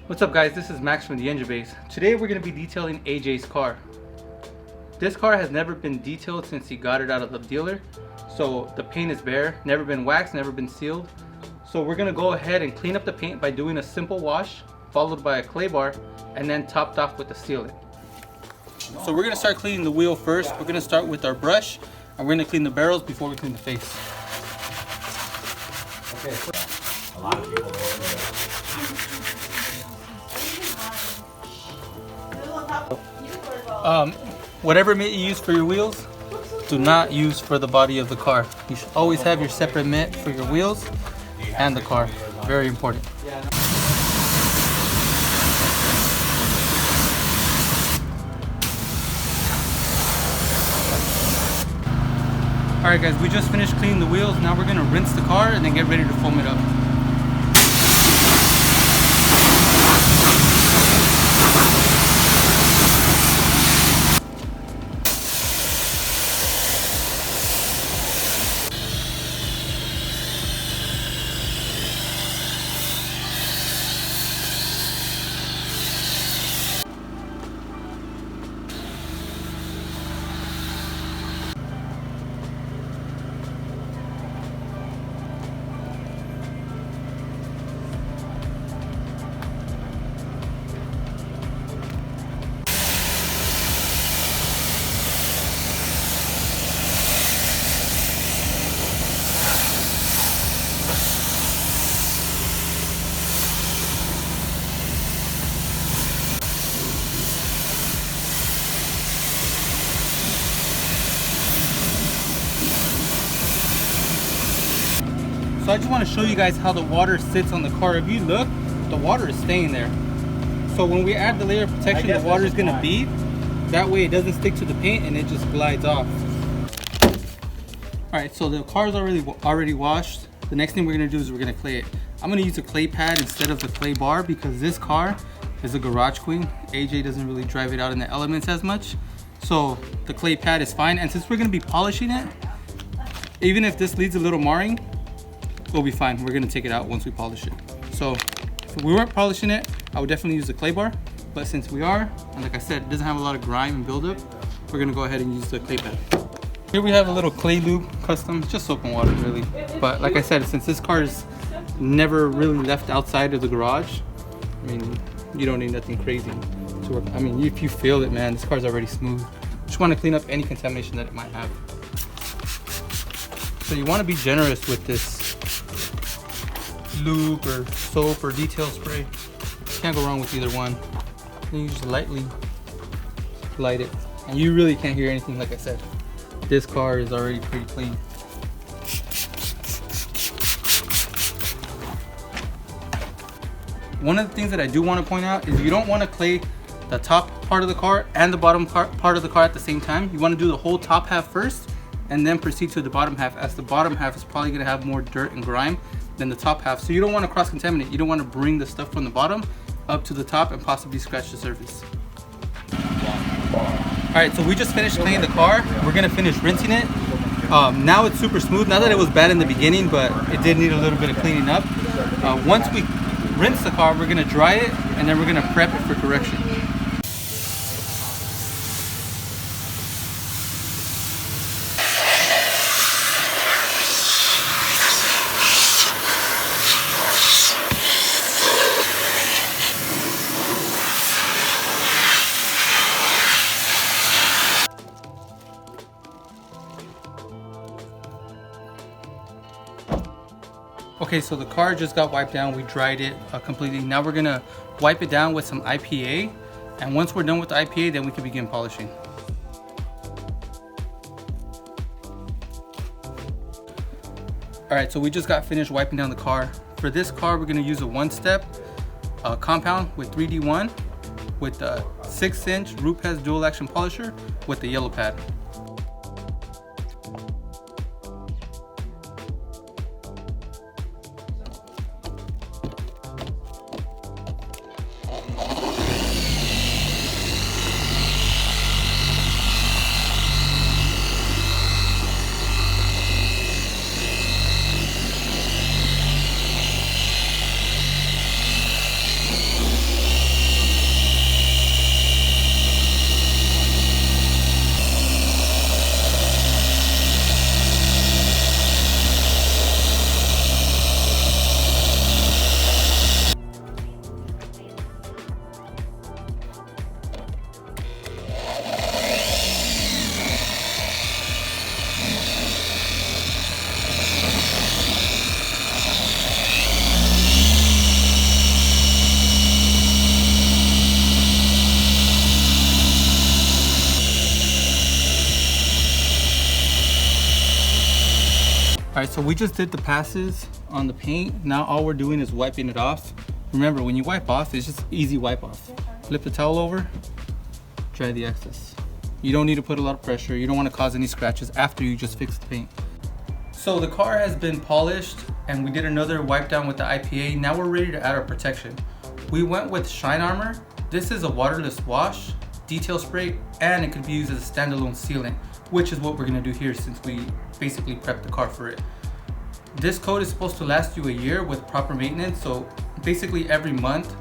What's up guys, this is Max from the Engine Base. Today we're going to be detailing AJ's car. This car has never been detailed since he got it out of the dealer. So the paint is bare, never been waxed, never been sealed. So we're going to go ahead and clean up the paint by doing a simple wash, followed by a clay bar, and then topped off with the sealant. So we're going to start cleaning the wheel first. We're going to start with our brush, and we're going to clean the barrels before we clean the face. Okay. A lot of people don't do that. Whatever mitt you use for your wheels, do not use for the body of the car. You should always have your separate mitt for your wheels and the car. Very important. Alright guys, we just finished cleaning the wheels. Now we're going to rinse the car and then get ready to foam it up. So I just want to show you guys how the water sits on the car. If you look, the water is staying there. So when we add the layer of protection, the water is going to bead. That way it doesn't stick to the paint and it just glides off. Alright, so the car is already washed. The next thing we're going to do is we're going to clay it. I'm going to use a clay pad instead of the clay bar because this car is a garage queen. AJ doesn't really drive it out in the elements as much. So the clay pad is fine. And since we're going to be polishing it, even if this leaves a little marring, we'll be fine. We're gonna take it out once we polish it. So if we weren't polishing it, I would definitely use the clay bar. But since we are, and like I said, it doesn't have a lot of grime and buildup, we're gonna go ahead and use the clay pad. Here we have a little clay lube custom, just soap and water really. But like I said, since this car is never really left outside of the garage, I mean, you don't need nothing crazy to work. I mean, if you feel it, man, this car's already smooth. Just wanna clean up any contamination that it might have. So you wanna be generous with this lube or soap or detail spray. Can't go wrong with either one. Then you just lightly light it, and you really can't hear anything. Like I said, this car is already pretty clean. One of the things that I do want to point out is you don't want to clay the top part of the car and the bottom part of the car at the same time. You want to do the whole top half first and then proceed to the bottom half, as the bottom half is probably going to have more dirt and grime than the top half. So you don't want to cross-contaminate. You don't want to bring the stuff from the bottom up to the top and possibly scratch the surface. Alright, so we just finished cleaning the car. We're going to finish rinsing it. Now it's super smooth. Not that it was bad in the beginning, but it did need a little bit of cleaning up. Once we rinse the car, we're going to dry it, and then we're going to prep it for correction. Okay, so the car just got wiped down. We dried it completely. Now we're gonna wipe it down with some IPA. And once we're done with the IPA, then we can begin polishing. All right, so we just got finished wiping down the car. For this car, we're gonna use a one-step compound with 3D1 with a 6-inch Rupes dual action polisher with the yellow pad. Alright, so we just did the passes on the paint. Now all we're doing is wiping it off. Remember, when you wipe off, it's just easy wipe off. Flip the towel over, dry the excess. You don't need to put a lot of pressure. You don't want to cause any scratches after you just fix the paint. So the car has been polished and we did another wipe down with the IPA. Now we're ready to add our protection. We went with Shine Armour. This is a waterless wash, detail spray, and it could be used as a standalone sealant, which is what we're gonna do here since we basically prepped the car for it. This coat is supposed to last you a year with proper maintenance. So basically every month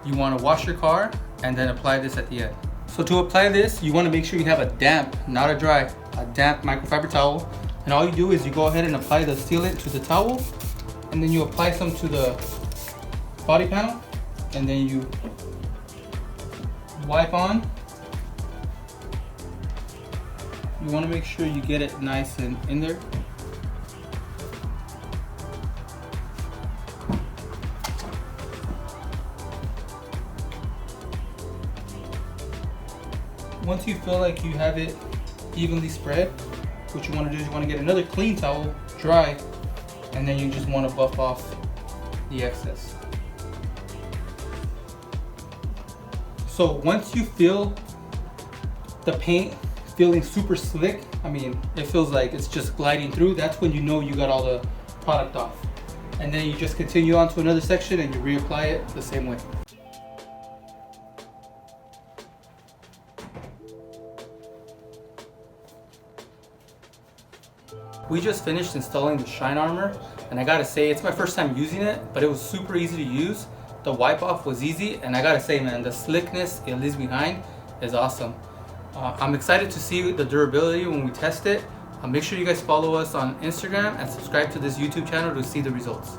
you wanna wash your car and then apply this at the end. So to apply this, you wanna make sure you have a damp, not a dry, a damp microfiber towel. And all you do is you go ahead and apply the sealant to the towel, and then you apply some to the body panel, and then you wipe on. You want to make sure you get it nice and in there. Once you feel like you have it evenly spread, what you want to do is you want to get another clean towel, dry, and then you just want to buff off the excess. So once you feel the paint feeling super slick, I mean, it feels like it's just gliding through, that's when you know you got all the product off. And then you just continue on to another section and you reapply it the same way. We just finished installing the Shine Armour, and I gotta say, it's my first time using it, but it was super easy to use. The wipe off was easy, and I gotta say, man, the slickness it leaves behind is awesome. I'm excited to see the durability when we test it. Make sure you guys follow us on Instagram and subscribe to this YouTube channel to see the results.